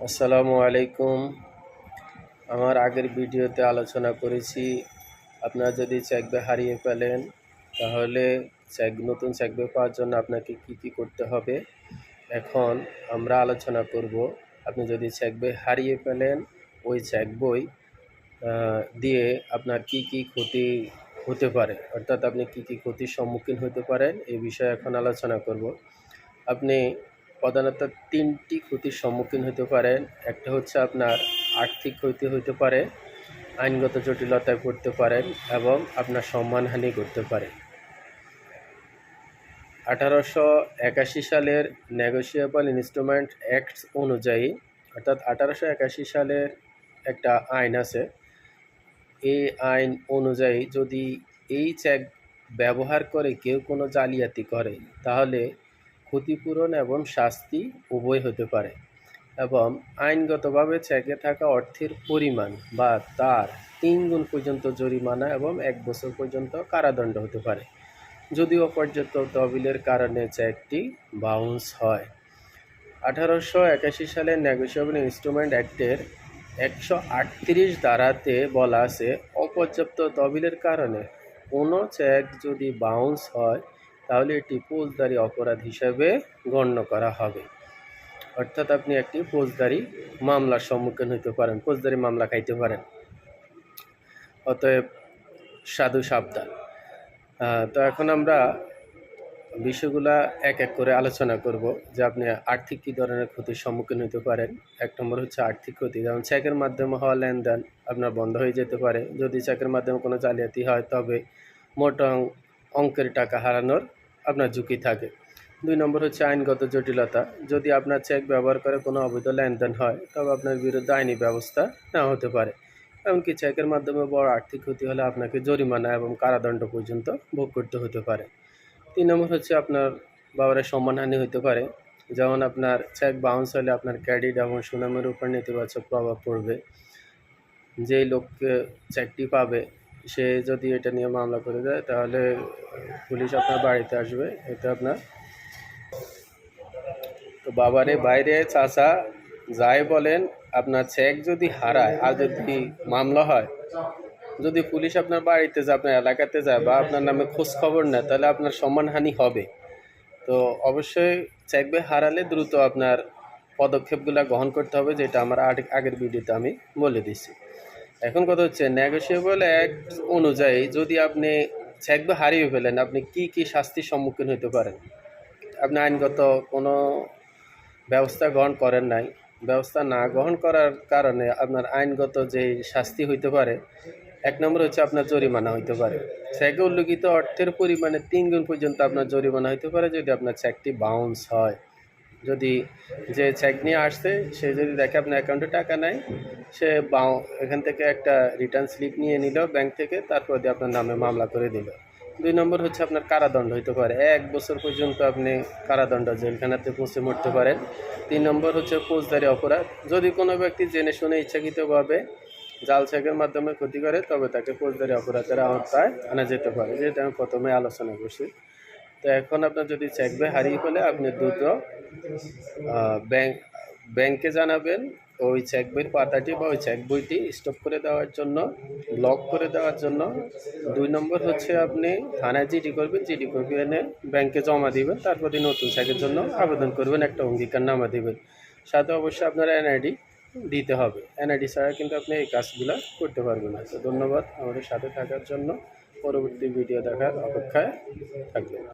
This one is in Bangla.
আসসালামু আলাইকুম। আমার আগের ভিডিওতে আলোচনা করেছি আপনারা যদি চেক বই হারিয়ে ফেলেন তাহলে নতুন চেক বই পাওয়ার জন্য আপনাকে কি করতে হবে। এখন আমরা আলোচনা করব আপনি যদি চেক বই হারিয়ে ফেলেন ওই চেক বই দিয়ে আপনার কি ক্ষতি হতে পারে, অর্থাৎ আপনি কি ক্ষতির সম্মুখীন হতে পারেন এই বিষয়ে এখন আলোচনা করব। আপনি প্রধানত ৩টি ক্ষতির সম্মুখীন হতে পারেন। একটা হচ্ছে আপনার আর্থিক ক্ষতি হতে পারে, আইনগত জটিলতায় পড়তে পারেন এবং আপনার সম্মানহানি করতে পারে। 1881 সালের নেগোশিয়েবল ইনস্ট্রুমেন্ট অ্যাক্ট অনুযায়ী, অর্থাৎ 1881 সালের একটা আইন আছে। এই আইন অনুযায়ী যদি এই চেক ব্যবহার করে কেউ কোনো জালিয়াতি করে তাহলে ক্ষতিপূরণ এবং শাস্তি উভয় হতে পারে এবং আইনগতভাবে চেকে থাকা অর্থের পরিমাণ বা তার ৩ গুণ পর্যন্ত জরিমানা এবং ১ বছর পর্যন্ত কারাদণ্ড হতে পারে যদি অপর্যাপ্ত তহবিলের কারণে চেকটি বাউন্স হয়। 1881 সালের নেগোশিয়েবল ইনস্ট্রুমেন্ট অ্যাক্টের 138 ধারাতে বলা আছে অপর্যাপ্ত তহবিলের কারণে কোনো চেক যদি বাউন্স হয় তাহলে এটি ফৌজদারি অপরাধ হিসেবে গণ্য করা হবে, অর্থাৎ আপনি একটি ফৌজদারি মামলার সম্মুখীন হতে পারেন, ফৌজদারি মামলা খাইতে পারেন। অতএব সাধু সাবধান। তো এখন আমরা বিষয়গুলা এক এক করে আলোচনা করব যে আপনি আর্থিক কী ধরনের ক্ষতির সম্মুখীন হতে পারেন। ১ নম্বর হচ্ছে আর্থিক ক্ষতি, যেমন চেকের মাধ্যমে হওয়া লেনদেন আপনার বন্ধ হয়ে যেতে পারে। যদি চেকের মাধ্যমে কোনো জালিয়াতি হয় তবে মোটা অঙ্কের টাকা হারানোর আপনার ঝুঁকি থাকে। ২ নম্বর হচ্ছে আইনগত জটিলতা, যদি আপনার চেক ব্যবহার করে কোনো অবৈধ লেনদেন হয় তবে আপনার বিরুদ্ধে আইনি ব্যবস্থা নেওয়া হতে পারে। এমনকি চেকের মাধ্যমে বড় আর্থিক ক্ষতি হলে আপনাকে জরিমানা এবং কারাদণ্ড পর্যন্ত ভোগ করতে হতে পারে। ৩ নম্বর হচ্ছে আপনার বাবারের সম্মানহানি হতে পারে, যেমন আপনার চেক বাউন্স হলে আপনার ক্রেডিট এবং সুনামের উপর নেতিবাচক প্রভাব পড়বে। যেই লোককে চেকটি পাবে সে যদি এটা নিয়ে মামলা করে দেয় তাহলে পুলিশ আপনার বাড়িতে আসবে। এতে আপনার তো বাবারে বাইরে চাচা যাই বলেন, আপনার চেক যদি হারায় আর যদি মামলা হয়, যদি পুলিশ আপনার বাড়িতে যায়, আপনার এলাকাতে যায় বা আপনার নামে খোঁজ খবর নেয় তাহলে আপনার সম্মানহানি হবে। তো অবশ্যই চেক বই হারালে দ্রুত আপনার পদক্ষেপগুলো গ্রহণ করতে হবে, যেটা আমার আগের ভিডিওতে আমি বলে দিচ্ছি। এখন কথা হচ্ছে নেগোশিয়েবল অ্যাক্ট অনুযায়ী যদি আপনি চেক বই হারিয়ে ফেলেন আপনি কি শাস্তির সম্মুখীন হতে পারেন। আপনি আইনগত কোনো ব্যবস্থা গ্রহণ করেন নাই, ব্যবস্থা না গ্রহণ করার কারণে আপনার আইনগত যে শাস্তি হইতে পারে, ১ নম্বর হচ্ছে আপনার জরিমানা হইতে পারে। চেকে উল্লিখিত অর্থের পরিমাণে ৩ গুণ পর্যন্ত আপনার জরিমানা হইতে পারে যদি আপনার চেকটি বাউন্স হয়। যদি যে চেক নিয়ে আসছে সে যদি দেখে আপনার অ্যাকাউন্টে টাকা নাই, সে এখান থেকে একটা রিটার্ন স্লিপ নিয়ে নিল ব্যাংক থেকে, তারপর দিয়ে আপনার নামে মামলা করে দিল। ২ নম্বর হচ্ছে আপনার কারাদণ্ড হইতে পারে, ১ বছর পর্যন্ত আপনি কারাদণ্ড জেলখানাতে পৌঁছে মরতে পারেন। ৩ নম্বর হচ্ছে ফৌজদারি অপরাধ, যদি কোনো ব্যক্তি জেনে শুনে ইচ্ছাকৃতভাবে জাল চেকের মাধ্যমে ক্ষতি করে তবে তাকে ফৌজদারি অপরাধের আওতায় আনা যেতে পারে, যেটা আমি প্রথমে আলোচনা করছি। তো এখন আপনার যদি চেক বই হারিয়ে ফেলে আপনি দ্রুত ব্যাংকে জানাবেন ওই চেক বইয়ের পাতাটি বা ওই চেক বইটি স্টপ করে দেওয়ার জন্য, ব্লক করে দেওয়ার জন্য। ২ নম্বর হচ্ছে আপনি থানায় জিডি করবেন, জিডি কপি এনে ব্যাংকে জমা দিবেন, তারপর নতুন চেকের জন্য আবেদন করবেন, একটা অঙ্গীকারনামা দিবেন। সাথে অবশ্যই আপনার এনআইডি দিতে হবে, এনআইডি ছাড়া কিন্তু আপনি এই কাজগুলো করতে পারবেন না। তো ধন্যবাদ আমাদের সাথে থাকার জন্য, পরবর্তী ভিডিও দেখার অপেক্ষায় থাকবেন।